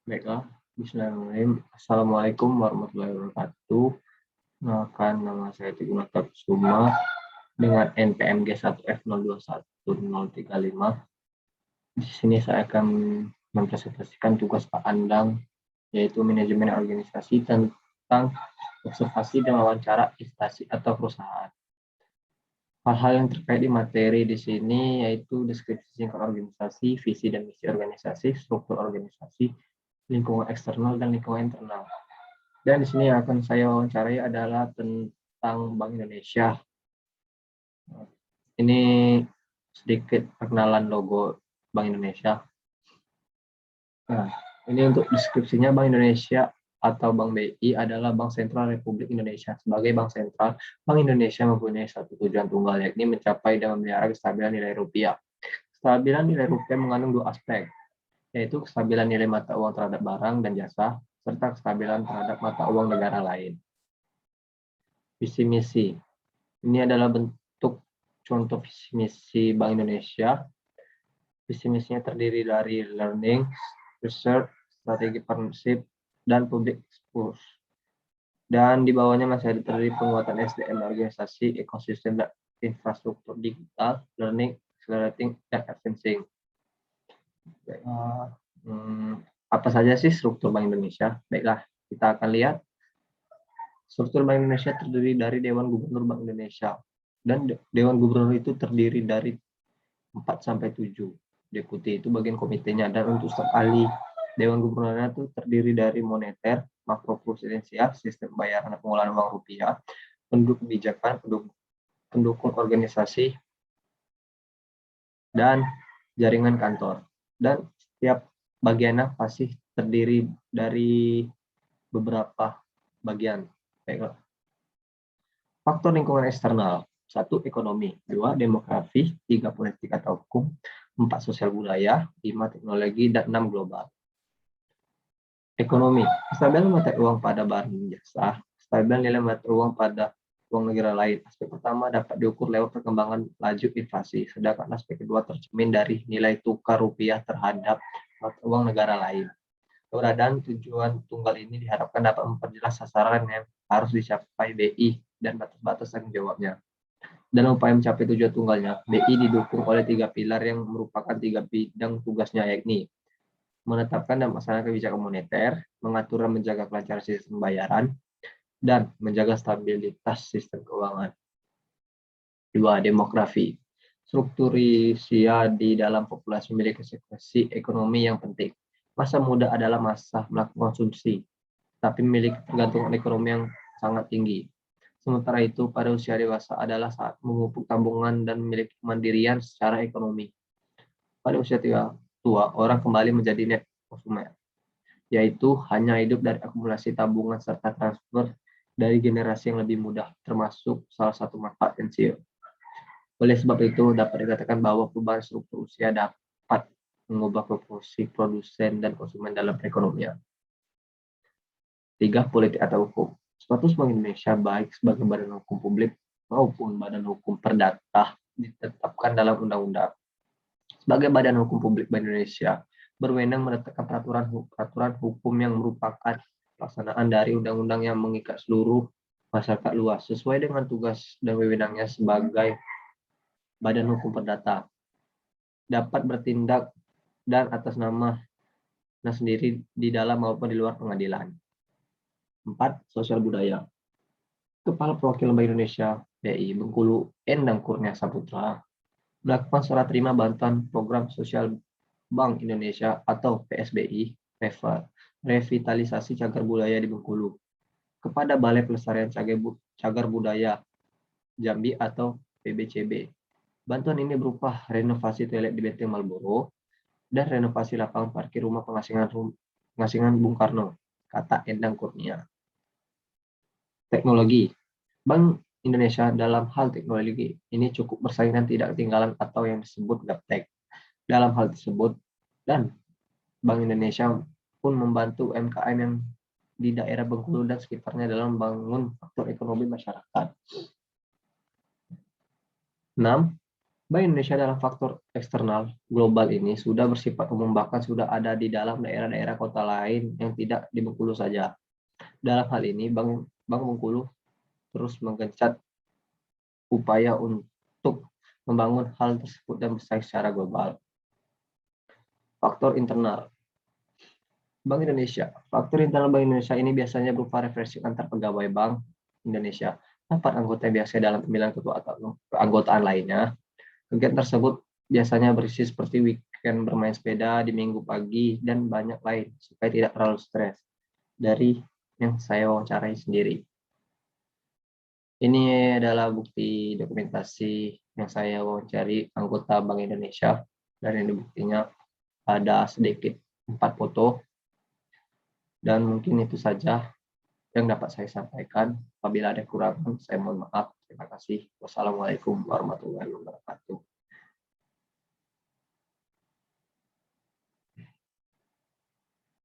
Baiklah, bismillahirrahmanirrahim. Assalamualaikum warahmatullahi wabarakatuh. Kenalkan, nama saya Teguh Kusuma dengan NPMG 1F021035. Di sini saya akan mempresentasikan tugas Pak Andang, yaitu manajemen organisasi tentang observasi dan wawancara instansi atau perusahaan. Hal-hal yang terkait di materi di sini yaitu deskripsi singkat organisasi, visi dan misi organisasi, struktur organisasi, lingkungan eksternal dan lingkungan internal. Dan di sini yang akan saya wawancarai adalah tentang Bank Indonesia. Ini sedikit perkenalan logo Bank Indonesia. Nah, ini untuk deskripsinya, Bank Indonesia atau Bank BI adalah Bank Sentral Republik Indonesia. Sebagai Bank Sentral, Bank Indonesia mempunyai satu tujuan tunggal, yakni mencapai dan memelihara kestabilan nilai rupiah. Kestabilan nilai rupiah mengandung dua aspek, yaitu kestabilan nilai mata uang terhadap barang dan jasa, serta kestabilan terhadap mata uang negara lain. Visi misi. Ini adalah bentuk contoh visi misi Bank Indonesia. Visi misinya terdiri dari learning, research, strategi partnership, dan public exposure. Dan di bawahnya masih ada terdiri penguatan SDM organisasi, ekosistem, dan infrastruktur digital, learning, accelerating, dan advancing. Apa saja sih struktur Bank Indonesia? Baiklah, kita akan lihat. Struktur Bank Indonesia terdiri dari Dewan Gubernur Bank Indonesia. Dan Dewan Gubernur itu terdiri dari 4-7. Deputi itu bagian komitenya. Dan untuk staf ahli Dewan Gubernurnya itu terdiri dari moneter, makro prudensial, sistem pembayaran dan pengolahan uang rupiah, penduduk kebijakan, pendukung organisasi, dan jaringan kantor. Dan setiap bagiannya pasti terdiri dari beberapa bagian. Baiklah. Faktor lingkungan eksternal. 1. Ekonomi. 2. Demografi. 3. Politik atau hukum. 4. Sosial budaya. 5. Teknologi. Dan 6. Global. Ekonomi. Kestabilan mata uang pada barang dan jasa. Kestabilan nilai mata uang pada uang negara lain. Aspek pertama dapat diukur lewat perkembangan laju inflasi. Sedangkan aspek kedua tercermin dari nilai tukar rupiah terhadap mata uang negara lain. Keberadaan tujuan tunggal ini diharapkan dapat memperjelas sasaran yang harus dicapai BI dan batas-batas tanggung jawabnya. Dalam upaya mencapai tujuan tunggalnya, BI didukung oleh 3 pilar yang merupakan 3 bidang tugasnya, yakni menetapkan dan melaksanakan kebijakan moneter, mengatur dan menjaga kelancaran sistem pembayaran, dan menjaga stabilitas sistem keuangan. 2. Demografi. Struktur usia di dalam populasi memiliki konsekuensi ekonomi yang penting. Masa muda adalah masa melakukan konsumsi, tapi memiliki ketergantungan ekonomi yang sangat tinggi. Sementara itu, pada usia dewasa adalah saat memupuk tabungan dan memiliki kemandirian secara ekonomi. Pada usia tua, orang kembali menjadi net konsumer, yaitu hanya hidup dari akumulasi tabungan serta transfer dari generasi yang lebih mudah, termasuk salah satu manfaat pensiun. Oleh sebab itu, dapat dikatakan bahwa perubahan struktur usia dapat mengubah proporsi produsen dan konsumen dalam perekonomian. 3. Politik atau hukum. Status Bank Indonesia baik sebagai badan hukum publik maupun badan hukum perdata ditetapkan dalam undang-undang. Sebagai badan hukum publik Bank Indonesia, berwenang menetapkan peraturan hukum yang merupakan pelaksanaan dari undang-undang yang mengikat seluruh masyarakat luas, sesuai dengan tugas dan wewenangnya sebagai badan hukum perdata. Dapat bertindak dan atas nama sendiri di dalam maupun di luar pengadilan. 4. Sosial budaya. Kepala Perwakilan Bank Indonesia BI Bengkulu Endang Kurnia Saputra melakukan serah terima bantuan program sosial Bank Indonesia atau PSBI revitalisasi cagar budaya di Bengkulu kepada Balai Pelestarian Cagar Budaya Jambi atau PBCB. Bantuan ini berupa renovasi toilet di Benteng Malboro dan renovasi lapangan parkir rumah pengasingan Bung Karno, kata Endang Kurnia. Teknologi. Bank Indonesia dalam hal teknologi ini cukup bersaing dan tidak ketinggalan atau yang disebut gaptek. Dalam hal tersebut, dan Bank Indonesia pun membantu UMKM yang di daerah Bengkulu dan sekitarnya dalam membangun faktor ekonomi masyarakat. 6. Bank Indonesia dalam faktor eksternal global ini sudah bersifat umum, bahkan sudah ada di dalam daerah-daerah kota lain yang tidak di Bengkulu saja. Dalam hal ini, Bank Bengkulu terus menggencat upaya untuk membangun hal tersebut dan bersaing secara global. Faktor internal Bank Indonesia. Faktor internal Bank Indonesia ini biasanya berupa refreshing antar pegawai Bank Indonesia, empat anggota yang biasa dalam pemilihan ketua atau keanggotaan lainnya. Kegiatan tersebut biasanya berisi seperti weekend bermain sepeda di minggu pagi dan banyak lain supaya tidak terlalu stres. Dari yang saya wawancarai sendiri. Ini adalah bukti dokumentasi yang saya wawancari anggota Bank Indonesia, dan ini buktinya ada sedikit 4 foto, dan mungkin itu saja yang dapat saya sampaikan. Apabila ada kekurangan, saya mohon maaf. Terima kasih. Wassalamualaikum warahmatullahi wabarakatuh.